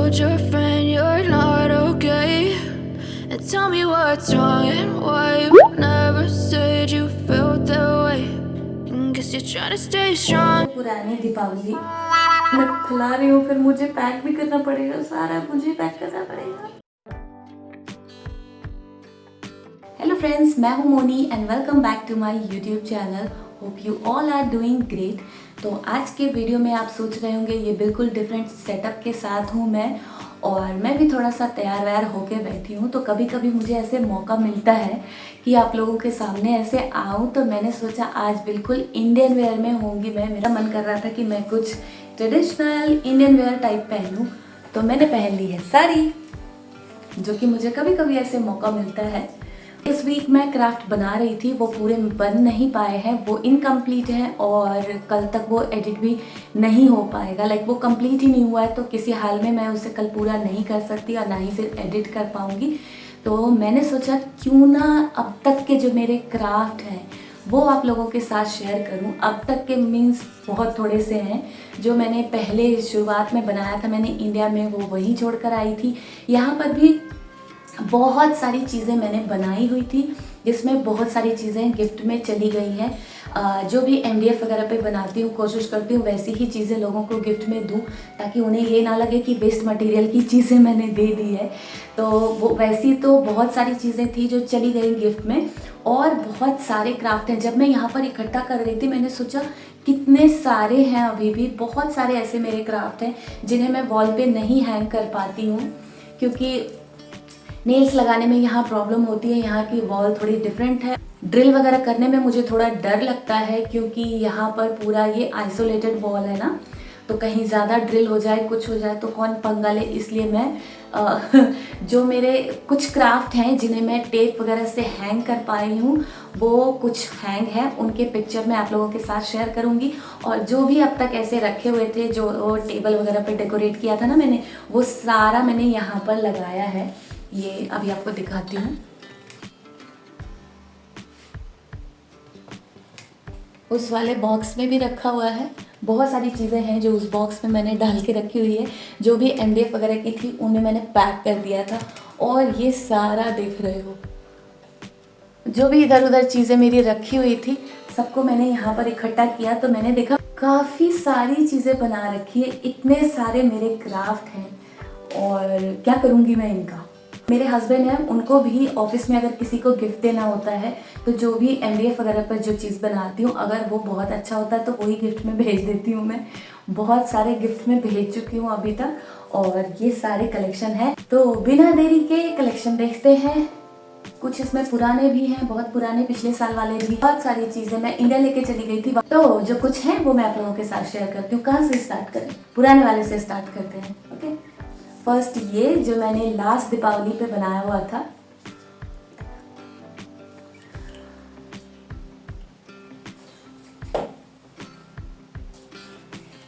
told your friend you're not okay, and tell me what's wrong and why you never said you felt that way. And guess you're trying to stay strong. पुरानी दीपावली मैं खिला रही हूँ, फिर मुझे pack भी करना पड़ेगा, सारा मुझे पैक करना पड़ेगा। हेलो फ्रेंड्स, मैं हूँ Moni and welcome back to my YouTube channel. Hope you all are doing great. तो आज के वीडियो में आप सोच रहे होंगे ये बिल्कुल डिफरेंट सेटअप के साथ हूँ मैं, और मैं भी थोड़ा सा तैयार वैयार होके बैठी हूँ। तो कभी कभी मुझे ऐसे मौका मिलता है कि आप लोगों के सामने ऐसे आऊँ, तो मैंने सोचा आज बिल्कुल इंडियन वेयर में होंगी मैं। मेरा मन कर रहा था कि मैं कुछ ट्रेडिशनल इंडियन वेयर टाइप पहनूँ, तो मैंने पहन ली है साड़ी, जो कि मुझे कभी कभी ऐसे मौका मिलता है। इस वीक मैं क्राफ्ट बना रही थी, वो पूरे बन नहीं पाए हैं, वो इनकम्प्लीट है और कल तक वो एडिट भी नहीं हो पाएगा। लाइक वो कंप्लीट ही नहीं हुआ है, तो किसी हाल में मैं उसे कल पूरा नहीं कर सकती और ना ही फिर एडिट कर पाऊँगी। तो मैंने सोचा क्यों ना अब तक के जो मेरे क्राफ्ट हैं वो आप लोगों के साथ शेयर करूं। अब तक के मीन्स बहुत थोड़े से हैं, जो मैंने पहले शुरुआत में बनाया था मैंने इंडिया में, वो वहीं छोड़ कर आई थी। यहाँ पर भी बहुत सारी चीज़ें मैंने बनाई हुई थी, जिसमें बहुत सारी चीज़ें गिफ्ट में चली गई हैं। जो भी MDF वगैरह पे बनाती हूँ, कोशिश करती हूँ वैसी ही चीज़ें लोगों को गिफ्ट में दूँ, ताकि उन्हें ये ना लगे कि वेस्ट मटेरियल की चीज़ें मैंने दे दी है। तो वो वैसी तो बहुत सारी चीज़ें थी जो चली गई गिफ्ट में, और बहुत सारे क्राफ्ट हैं। जब मैं यहाँ पर इकट्ठा कर रही थी, मैंने सोचा कितने सारे हैं, अभी भी बहुत सारे ऐसे मेरे क्राफ्ट हैं जिन्हें मैं वॉल पे नहीं हैंग कर पाती हूँ, क्योंकि नेल्स लगाने में यहाँ प्रॉब्लम होती है। यहाँ की वॉल थोड़ी डिफरेंट है। ड्रिल वगैरह करने में मुझे थोड़ा डर लगता है, क्योंकि यहाँ पर पूरा ये आइसोलेटेड वॉल है ना, तो कहीं ज़्यादा ड्रिल हो जाए, कुछ हो जाए तो कौन पंगा ले। इसलिए मैं जो मेरे कुछ क्राफ्ट हैं जिन्हें मैं टेप वगैरह से हैंग कर पाई हूँ, वो कुछ हैंग है, उनके पिक्चर मैं आप लोगों के साथ शेयर करूँगी। और जो भी अब तक ऐसे रखे हुए थे, जो टेबल वगैरह पे डेकोरेट किया था ना मैंने, वो सारा मैंने यहाँ पर लगाया है। ये अभी आपको दिखाती हूँ। उस वाले बॉक्स में भी रखा हुआ है, बहुत सारी चीज़ें हैं जो उस बॉक्स में मैंने डाल के रखी हुई है। जो भी MDF वगैरह की थी उन्हें मैंने पैक कर दिया था। और ये सारा देख रहे हो, जो भी इधर उधर चीज़ें मेरी रखी हुई थी, सबको मैंने यहाँ पर इकट्ठा किया। तो मैंने देखा काफ़ी सारी चीज़ें बना रखी है, इतने सारे मेरे क्राफ्ट हैं, और क्या करूँगी मैं इनका। मेरे हस्बैंड हैं, उनको भी ऑफिस में अगर किसी को गिफ्ट देना होता है, तो जो भी MDF वगैरह पर जो चीज़ बनाती हूँ, अगर वो बहुत अच्छा होता है तो वही गिफ्ट में भेज देती हूँ मैं। बहुत सारे गिफ्ट में भेज चुकी हूँ अभी तक, और ये सारे कलेक्शन है। तो बिना देरी के कलेक्शन देखते हैं। कुछ इसमें पुराने भी हैं, बहुत पुराने, पिछले साल वाले भी। बहुत सारी चीज़ें मैं इंडिया लेके चली गई थी, तो जो कुछ है वो मैं आप लोगों के साथ शेयर करती हूँ। कहाँ से स्टार्ट करें? पुराने वाले से स्टार्ट करते हैं। ओके, फर्स्ट ये जो मैंने लास्ट दीपावली पे बनाया हुआ था,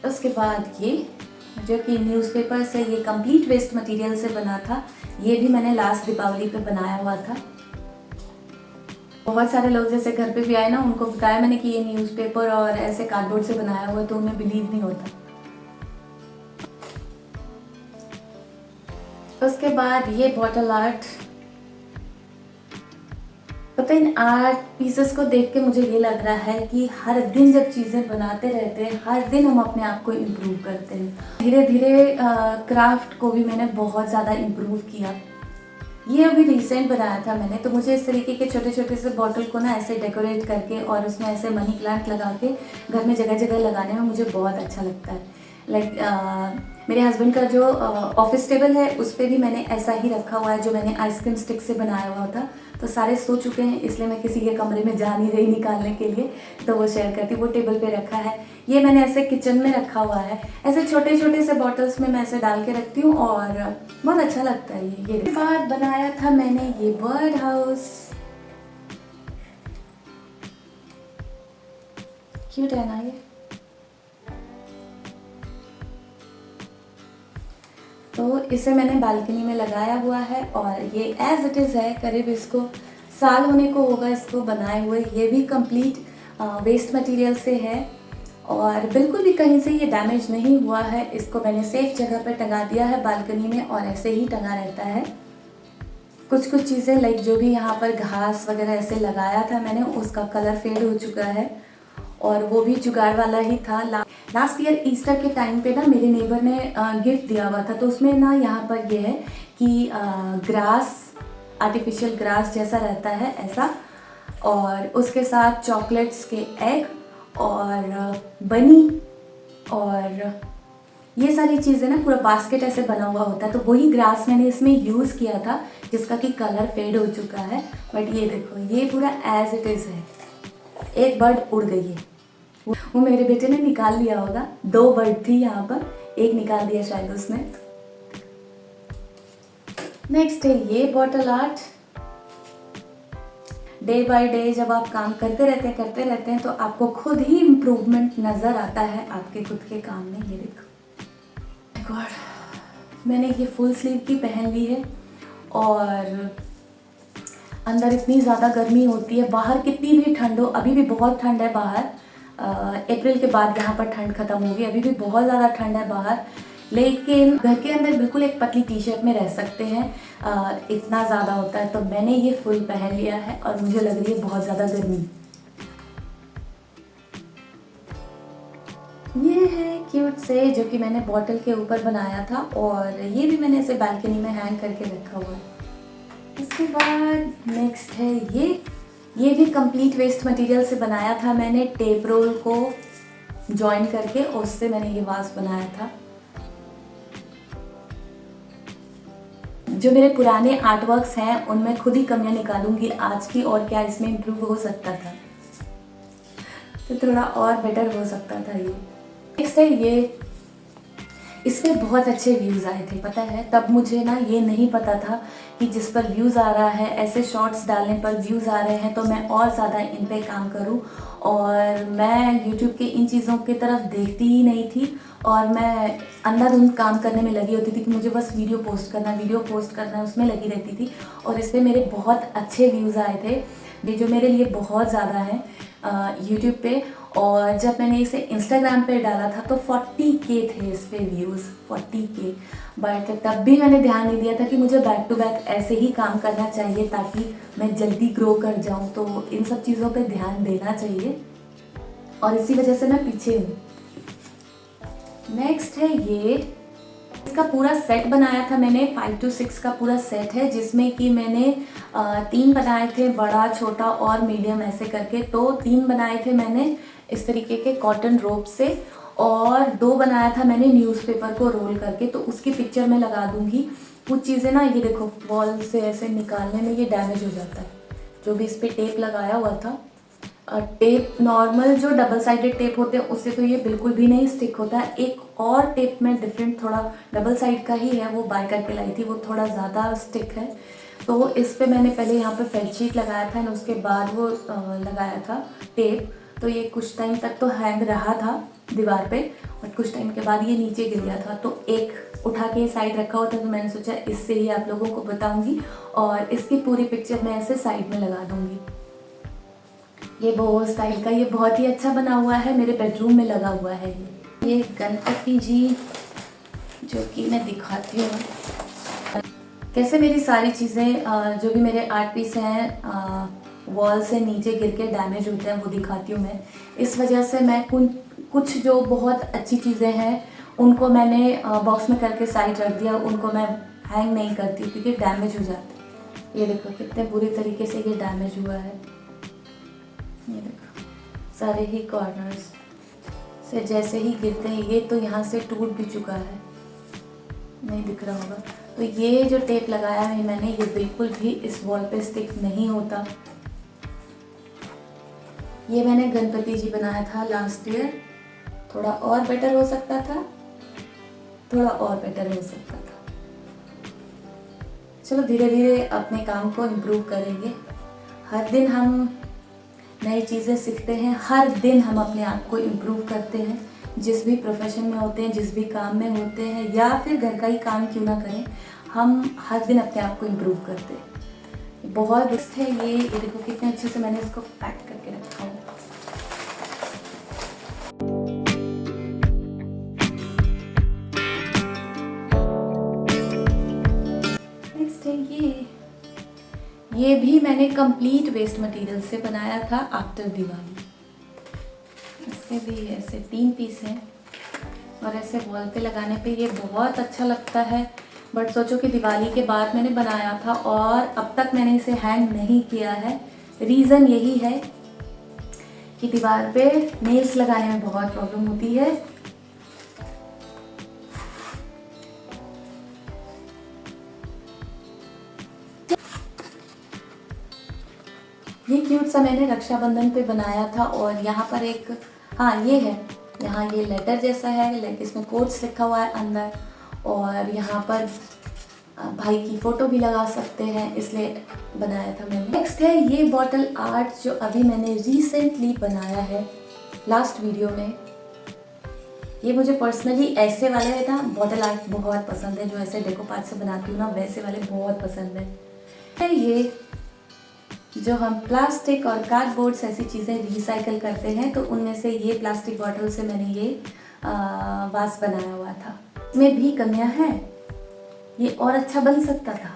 उसके बाद ये जो कि न्यूज़पेपर से, ये कंप्लीट वेस्ट मटेरियल से बना था, ये भी मैंने लास्ट दीपावली पे बनाया हुआ था। बहुत सारे लोग जैसे घर पे भी आए ना, उनको बताया मैंने कि ये न्यूज़पेपर और ऐसे कार्डबोर्ड से बनाया हुआ है, तो उन्हें बिलीव नहीं होता। उसके बाद ये बॉटल आर्ट। पता है, इन आर्ट पीसेस को देख के मुझे ये लग रहा है कि हर दिन जब चीज़ें बनाते रहते हैं, हर दिन हम अपने आप को इम्प्रूव करते हैं। धीरे धीरे क्राफ्ट को भी मैंने बहुत ज़्यादा इम्प्रूव किया। ये अभी रिसेंट बनाया था मैंने, तो मुझे इस तरीके के छोटे छोटे से बॉटल को ना ऐसे डेकोरेट करके और उसमें ऐसे मनी प्लांट लगा के घर में जगह जगह लगाने में मुझे बहुत अच्छा लगता है। मेरे हस्बैंड का जो ऑफिस टेबल है, उस पर भी मैंने ऐसा ही रखा हुआ है, जो मैंने आइसक्रीम स्टिक से बनाया हुआ था। तो सारे सो चुके हैं, इसलिए मैं किसी के कमरे में जा नहीं रही निकालने के लिए, तो वो शेयर करती। वो टेबल पे रखा है। ये मैंने ऐसे किचन में रखा हुआ है। ऐसे छोटे छोटे से बॉटल्स में मैं ऐसे डाल के रखती हूँ, और बहुत अच्छा लगता है ये। बाद बनाया था मैंने ये बर्ड हाउस। क्यूट है ना ये। तो इसे मैंने बालकनी में लगाया हुआ है, और ये एज इट इज़ है। करीब इसको साल होने को होगा इसको बनाए हुए। ये भी कंप्लीट वेस्ट मटेरियल से है, और बिल्कुल भी कहीं से ये डैमेज नहीं हुआ है। इसको मैंने सेफ जगह पर टंगा दिया है बालकनी में और ऐसे ही टंगा रहता है। कुछ चीज़ें लाइक जो भी यहाँ पर घास वगैरह ऐसे लगाया था मैंने, उसका कलर फेड हो चुका है और वो भी जुगाड़ वाला ही था। लास्ट ईयर ईस्टर के टाइम पे ना मेरे नेबर ने गिफ्ट दिया हुआ था, तो उसमें ना यहाँ पर ये है कि ग्रास, आर्टिफिशियल ग्रास जैसा रहता है ऐसा, और उसके साथ चॉकलेट्स के एग और बनी और ये सारी चीज़ें ना, पूरा बास्केट ऐसे बना हुआ होता है। तो वही ग्रास मैंने इसमें यूज़ किया था जिसका कि कलर फेड हो चुका है। बट ये देखो, ये पूरा एज इट इज़ है। एक बर्ड उड़ गई है, वो मेरे बेटे ने निकाल लिया होगा। 2 बर्ड थी यहाँ पर, एक निकाल दिया शायद उसने। नेक्स्ट है ये bottle art. Day by day जब आप काम करते रहते हैं तो आपको खुद ही इम्प्रूवमेंट नज़र आता है आपके खुद के काम में। ये देखो गॉड, मैंने ये फुल स्लीव की पहन ली है और अंदर इतनी ज़्यादा गर्मी होती है, बाहर कितनी भी ठंड हो, अभी भी बहुत ठंड है बाहर। अप्रैल के बाद यहाँ पर ठंड ख़त्म होगी, अभी भी बहुत ज़्यादा ठंड है बाहर, लेकिन घर के अंदर बिल्कुल एक पतली टी शर्ट में रह सकते हैं। इतना ज़्यादा होता है, तो मैंने ये फुल पहन लिया है और मुझे लग रही है बहुत ज़्यादा गर्मी। ये है क्यूट से, जो कि मैंने बॉटल के ऊपर बनाया था और ये भी मैंने इसे बालकनी में हैंग करके रखा हुआ है। इसके बाद नेक्स्ट है ये भी कंप्लीट वेस्ट मटेरियल से बनाया था मैंने। टेप रोल को जॉइन करके उससे मैंने ये वास बनाया था। जो मेरे पुराने आर्टवर्क्स हैं उनमें खुद ही कमियां निकालूंगी आज की, और क्या इसमें इम्प्रूव हो सकता था, तो थोड़ा और बेटर हो सकता था ये। नेक्स्ट है ये, इसमें बहुत अच्छे व्यूज़ आए थे, पता है। तब मुझे ना ये नहीं पता था कि जिस पर व्यूज़ आ रहा है, ऐसे शॉर्ट्स डालने पर व्यूज़ आ रहे हैं, तो मैं और ज़्यादा इन पे काम करूं। और मैं YouTube के इन चीज़ों की तरफ देखती ही नहीं थी और मैं अंधाधुंध काम करने में लगी होती थी कि मुझे बस वीडियो पोस्ट करना, उसमें लगी रहती थी। और इस पर मेरे बहुत अच्छे व्यूज़ आए थे, जो मेरे लिए बहुत ज़्यादा है YouTube पे। और जब मैंने इसे Instagram पे डाला था तो 40K थे इस पे व्यूज़, 40K। बट तब भी मैंने ध्यान नहीं दिया था कि मुझे बैक टू बैक ऐसे ही काम करना चाहिए ताकि मैं जल्दी ग्रो कर जाऊं। तो इन सब चीज़ों पे ध्यान देना चाहिए और इसी वजह से मैं पीछे हूँ। नेक्स्ट है ये, इसका पूरा सेट बनाया था मैंने, 5 to 6 का पूरा सेट है, जिसमें कि मैंने 3 बनाए थे, बड़ा, छोटा और मीडियम ऐसे करके। तो 3 बनाए थे मैंने इस तरीके के कॉटन रोप से और 2 बनाया था मैंने न्यूज़पेपर को रोल करके। तो उसकी पिक्चर मैं लगा दूंगी। कुछ चीज़ें ना, ये देखो, वॉल से ऐसे निकालने में ये डैमेज हो जाता है। जो भी इस पर टेप लगाया हुआ था, टेप नॉर्मल जो डबल साइडेड टेप होते हैं उससे तो ये बिल्कुल भी नहीं स्टिक होता है। एक और टेप में डिफरेंट, थोड़ा डबल साइड का ही है, वो बाय करके लाई थी, वो थोड़ा ज़्यादा स्टिक है। तो इस पे मैंने पहले यहाँ पे फेल्ट शीट लगाया था और उसके बाद वो लगाया था टेप। तो ये कुछ टाइम तक तो हैंग रहा था दीवार पे, और कुछ टाइम के बाद ये नीचे गिर गया था। तो एक उठा के साइड रखा हुआ था, तो मैंने सोचा इससे ही आप लोगों को बताऊँगी और इसकी पूरी पिक्चर मैं ऐसे साइड में लगा दूँगी। ये बोहो स्टाइल का, ये बहुत ही अच्छा बना हुआ है, मेरे बेडरूम में लगा हुआ है। ये गणपति जी, जो कि मैं दिखाती हूँ कैसे मेरी सारी चीज़ें जो भी मेरे आर्ट पीस हैं वॉल से नीचे गिर के डैमेज होते हैं, वो दिखाती हूँ मैं। इस वजह से मैं कुछ जो बहुत अच्छी चीज़ें हैं उनको मैंने बॉक्स में करके साइड रख दिया, उनको मैं हैंग नहीं करती क्योंकि डैमेज हो जाते हैं। ये देखो कितने बुरी तरीके से ये डैमेज हुआ है। ये देखो सारे ही कॉर्नर्स से जैसे ही गिरते हैं, ये तो यहाँ से टूट भी चुका है, नहीं दिख रहा होगा। तो ये जो टेप लगाया है मैंने, ये बिल्कुल भी इस वॉल पे स्टिक नहीं होता। ये मैंने गणपति जी बनाया था लास्ट ईयर, थोड़ा और बेटर हो सकता था, थोड़ा और बेटर हो सकता था। चलो धीरे धीरे अपने काम को इम्प्रूव करेंगे। हर दिन हम नई चीज़ें सीखते हैं, हर दिन हम अपने आप को इम्प्रूव करते हैं। जिस भी प्रोफेशन में होते हैं, जिस भी काम में होते हैं, या फिर घर का ही काम क्यों ना करें, हम हर दिन अपने आप को इम्प्रूव करते हैं। बहुत बेस्ट है ये देखो कितने अच्छे से मैंने इसको पैक करके रखा हुआ। है ये भी मैंने कंप्लीट वेस्ट मटेरियल से बनाया था आफ्टर दिवाली। इसके भी ऐसे 3 पीस हैं और ऐसे वॉल पे लगाने पे ये बहुत अच्छा लगता है। बट सोचो कि दिवाली के बाद मैंने बनाया था और अब तक मैंने इसे हैंग नहीं किया है। रीज़न यही है कि दीवार पे नेल्स लगाने में बहुत प्रॉब्लम होती है। ये क्यूट सा मैंने रक्षाबंधन पे बनाया था और यहाँ पर एक ये है, यहाँ ये लेटर जैसा है, लाइक इसमें कोड्स लिखा हुआ है अंदर और यहाँ पर भाई की फ़ोटो भी लगा सकते हैं, इसलिए बनाया था मैंने। नेक्स्ट है ये बॉटल आर्ट जो अभी मैंने रिसेंटली बनाया है लास्ट वीडियो में। ये मुझे पर्सनली ऐसे वाले है ना बॉटल आर्ट बहुत पसंद है, जो ऐसे डेको पार्ट से बनाती हूँ ना वैसे वाले बहुत पसंद है। ये जो हम प्लास्टिक और कार्डबोर्ड से ऐसी चीज़ें रिसाइकल करते हैं, तो उनमें से ये प्लास्टिक बॉटल से मैंने ये वास बनाया हुआ था। इसमें भी कमियां हैं, ये और अच्छा बन सकता था।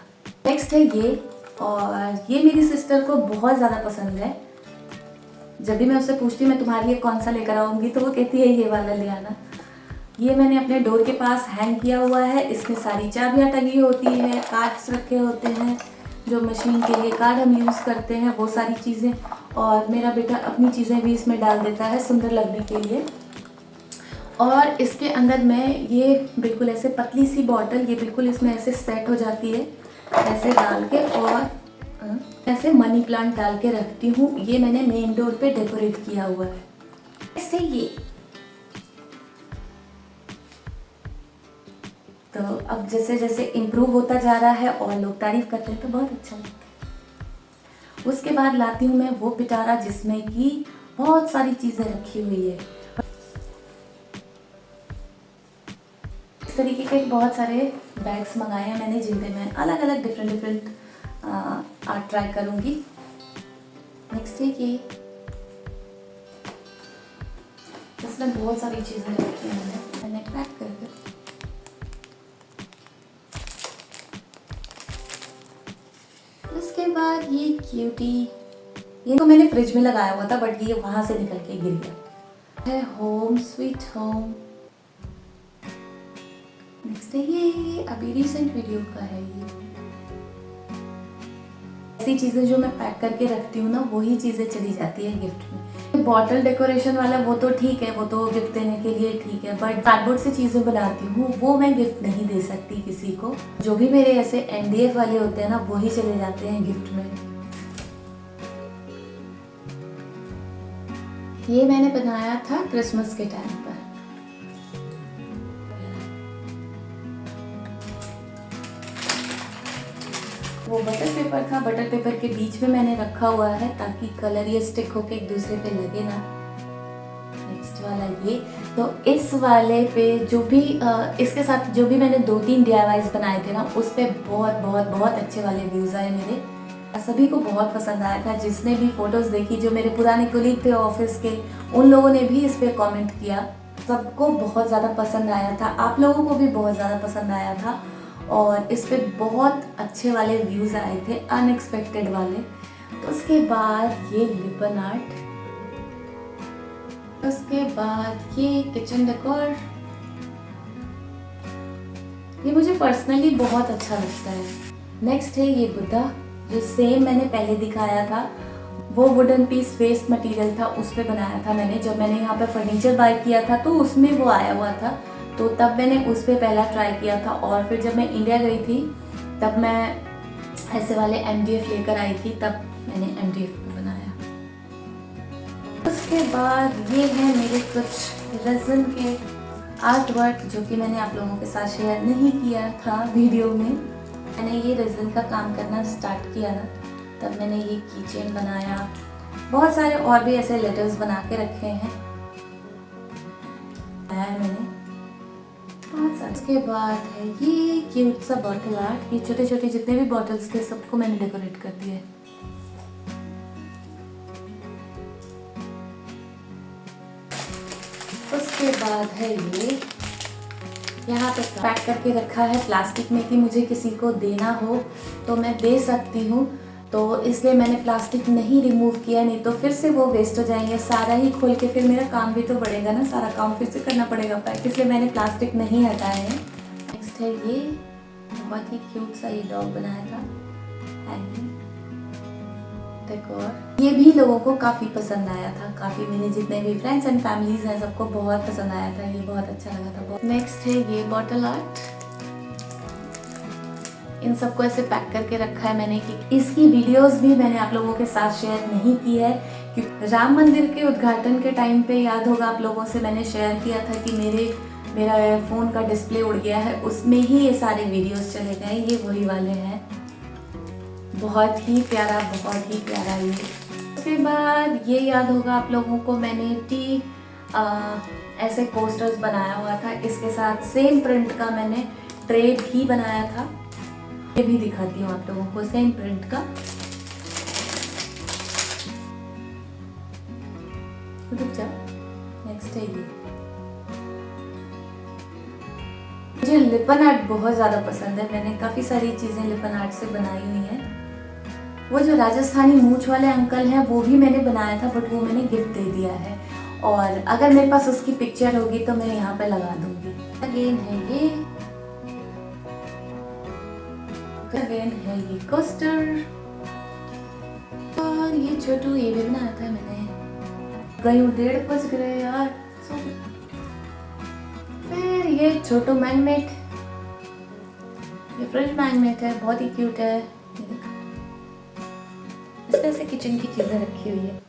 नेक्स्ट है ये, और ये मेरी सिस्टर को बहुत ज़्यादा पसंद है। जब भी मैं उससे पूछती हूँ मैं तुम्हारे लिए कौन सा लेकर आऊँगी, तो वो कहती है ये वाला ले आना। ये मैंने अपने डोर के पास हैंग किया हुआ है। इसमें सारी चाबियाँ टंगी होती है, कार्ड्स रखे होते हैं, जो मशीन के लिए कार्ड हम यूज़ करते हैं, वो सारी चीज़ें। और मेरा बेटा अपनी चीज़ें भी इसमें डाल देता है सुंदर लगने के लिए। और इसके अंदर मैं ये बिल्कुल ऐसे पतली सी बॉटल, ये बिल्कुल इसमें ऐसे सेट हो जाती है, ऐसे डाल के, और ऐसे मनी प्लांट डाल के रखती हूँ। ये मैंने मेन डोर पे डेकोरेट किया हुआ है। ऐसे ये तो अब जैसे जैसे इम्प्रूव होता जा रहा है और लोग तारीफ करते हैं तो बहुत अच्छा लगता है। उसके बाद लाती हूँ मैं वो पिटारा जिसमें कि बहुत सारी चीज़ें रखी हुई है। इस तरीके के बहुत सारे बैग्स मंगाए हैं मैंने, जिनपे मैं अलग अलग डिफरेंट आर्ट ट्राई करूँगी। नेक्स्ट है ये, इसमें बहुत सारी चीज़ें रखी हैं मैंने पैक करके। उसके बाद ये क्यूटी, ये तो मैंने फ्रिज में लगाया हुआ था बट ये वहां से निकल के गिर गया है। Home sweet home. नेक्स्ट है ये अभी रिसेंट वीडियो का है। ये ऐसी चीजें जो मैं पैक करके रखती हूँ ना, वही चीजें चली जाती है गिफ्ट में। बॉटल डेकोरेशन वाला वो तो ठीक है, वो तो गिफ्ट देने के लिए ठीक है, बट कार्डबोर्ड से चीज़ें बनाती हूँ वो मैं गिफ्ट नहीं दे सकती किसी को। जो भी मेरे ऐसे एनडीएफ वाले होते हैं ना, वही चले जाते हैं गिफ्ट में। ये मैंने बनाया था क्रिसमस के टाइम पर। वो बटर पेपर था, बटर पेपर के बीच में मैंने रखा हुआ है ताकि कलर ये स्टिक होके एक दूसरे पे लगे ना। नेक्स्ट वाला ये, तो इस वाले पे जो भी इसके साथ जो भी मैंने 2-3 DIYs बनाए थे ना, उस पे बहुत बहुत बहुत अच्छे वाले व्यूज़ आए मेरे। सभी को बहुत पसंद आया था। जिसने भी फोटोज़ देखी, जो मेरे पुराने कोलीग थे ऑफिस के, उन लोगों ने भी इस पर कॉमेंट किया। सबको बहुत ज़्यादा पसंद आया था, आप लोगों को भी बहुत ज़्यादा पसंद आया था और इस पे बहुत अच्छे वाले व्यूज़ आए थे, अनएक्सपेक्टेड वाले। तो उसके बाद ये रिबन आर्ट, उसके बाद ये किचन डेकोर, ये मुझे पर्सनली बहुत अच्छा लगता है। नेक्स्ट है ये बुद्धा, जो सेम मैंने पहले दिखाया था, वो वुडन पीस वेस्ट मटेरियल था, उस पे बनाया था मैंने। जब मैंने यहाँ पे फर्नीचर बाय किया था तो उसमें वो आया हुआ था, तो तब मैंने उस पर पहला ट्राई किया था। और फिर जब मैं इंडिया गई थी तब मैं ऐसे वाले MDF लेकर आई थी, तब मैंने MDF पे बनाया। उसके बाद ये है मेरे कुछ रेज़न के आर्ट वर्क, जो कि मैंने आप लोगों के साथ शेयर नहीं किया था वीडियो में। मैंने ये रेज़न का काम करना स्टार्ट किया ना, तब मैंने ये की चेन बनाया, बहुत सारे और भी ऐसे लेटर्स बना के रखे हैं मैंने। उसके बाद है ये क्यूट सा बॉटल आर्ट। ये छोटे छोटे जितने भी बॉटल्स थे सबको मैंने डेकोरेट कर दिया है। उसके बाद है ये यहाँ पे पैक करके रखा है प्लास्टिक में कि मुझे किसी को देना हो तो मैं दे सकती हूँ, तो इसलिए मैंने प्लास्टिक नहीं रिमूव किया, नहीं तो फिर से वो वेस्ट हो जाएंगे। सारा ही खोल के फिर मेरा काम भी तो बढ़ेगा ना, सारा काम फिर से करना पड़ेगा पैक, इसलिए मैंने प्लास्टिक नहीं हटाए हैं। नेक्स्ट है ये बहुत ही क्यूट सा ये डॉग बनाया था हैंगिंग डेकोर। ये भी लोगों को काफ़ी पसंद आया था, काफ़ी मेरे जितने भी फ्रेंड्स एंड फैमिलीज हैं सबको बहुत पसंद आया था, ये बहुत अच्छा लगा था। नेक्स्ट है ये बॉटल आर्ट, इन सबको ऐसे पैक करके रखा है मैंने कि इसकी वीडियोस भी मैंने आप लोगों के साथ शेयर नहीं की है, क्योंकि राम मंदिर के उद्घाटन के टाइम पे याद होगा आप लोगों से मैंने शेयर किया था कि मेरा फ़ोन का डिस्प्ले उड़ गया है, उसमें ही ये सारे वीडियोस चले गए, ये वही वाले हैं। बहुत ही प्यारा ये। उसके बाद ये याद होगा आप लोगों को मैंने ऐसे कोस्टर्स बनाया हुआ था, इसके साथ सेम प्रिंट का मैंने ट्रे भी बनाया था, ये भी दिखाती हूँ आप लोगों को सेम प्रिंट का। रुक जाओ, नेक्स्ट है ये। मुझे लिपन आर्ट बहुत ज़्यादा पसंद है, मैंने काफ़ी सारी चीज़ें लिपन आर्ट से बनाई हुई हैं। वो जो राजस्थानी मूंछ वाले अंकल हैं वो भी मैंने बनाया था, बट वो मैंने गिफ्ट दे दिया है, और अगर मेरे पास उसकी पिक्चर होगी तो मैं यहाँ पे लगा दूंगी। अगेन है ये कोस्टर, और ये छोटू ये भी बनाया था मैंने। गई 1:30 बज गए यार। फिर ये छोटू मैग्नेट, ये फ्रिज मैग्नेट है, बहुत ही क्यूट है। इसमें से किचन की चीजें रखी हुई है।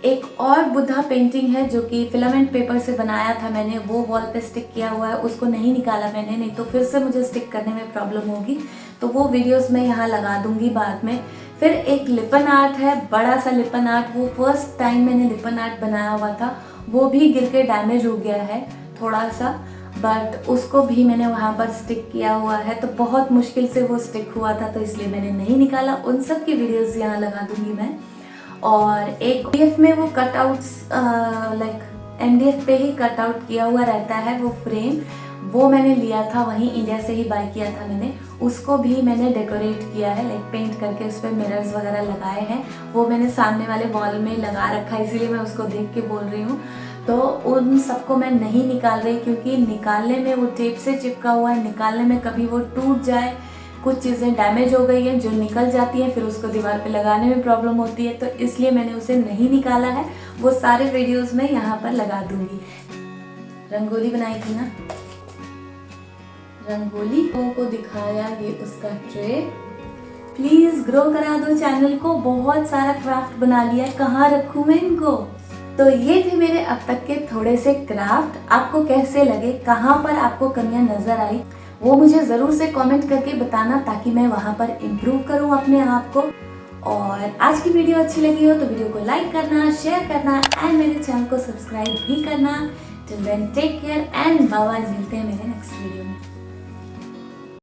एक और बुद्धा पेंटिंग है जो कि फिलामेंट पेपर से बनाया था मैंने, वो वॉल पे स्टिक किया हुआ है, उसको नहीं निकाला मैंने, नहीं तो फिर से मुझे स्टिक करने में प्रॉब्लम होगी, तो वो वीडियोस मैं यहाँ लगा दूंगी बाद में। फिर एक लिपन आर्ट है, बड़ा सा लिपन आर्ट, वो फर्स्ट टाइम मैंने लिपन आर्ट बनाया हुआ था, वो भी गिर के डैमेज हो गया है थोड़ा सा, बट उसको भी मैंने वहाँ पर स्टिक किया हुआ है, तो बहुत मुश्किल से वो स्टिक हुआ था, तो इसलिए मैंने नहीं निकाला। उन सब की वीडियोस यहाँ लगा दूंगी मैं। और एक MDF में वो कटआउट्स लाइक MDF पे ही कटआउट किया हुआ रहता है वो फ्रेम, वो मैंने लिया था, वहीं इंडिया से ही बाय किया था मैंने, उसको भी मैंने डेकोरेट किया है, लाइक पेंट करके उस पर मिरर्स वगैरह लगाए हैं, वो मैंने सामने वाले वॉल में लगा रखा है, इसीलिए मैं उसको देख के बोल रही हूँ। तो उन सबको मैं नहीं निकाल रही, क्योंकि निकालने में वो टेप से चिपका हुआ है, निकालने में कभी वो टूट जाए, कुछ चीज़ें डैमेज हो गई हैं जो निकल जाती हैं, फिर उसको दीवार पे लगाने में प्रॉब्लम होती है, तो इसलिए मैंने उसे नहीं निकाला है। वो सारे वीडियोस में यहाँ पर लगा दूंगी। रंगोली बनाई थी ना, रंगोली को दिखाया, ये उसका ट्रे। प्लीज ग्रो करा दो चैनल को, बहुत सारा क्राफ्ट बना लिया है, कहाँ रखूँ मैं इनको। तो ये थे मेरे अब तक के थोड़े से क्राफ्ट, आपको कैसे लगे, कहाँ पर आपको कमियां नजर आई, वो मुझे ज़रूर से कमेंट करके बताना, ताकि मैं वहाँ पर इम्प्रूव करूँ अपने आप को। और आज की वीडियो अच्छी लगी हो तो वीडियो को लाइक करना, शेयर करना एंड मेरे चैनल को सब्सक्राइब भी करना। Till then take care and bye bye, मिलते हैं मेरे नेक्स्ट वीडियो में।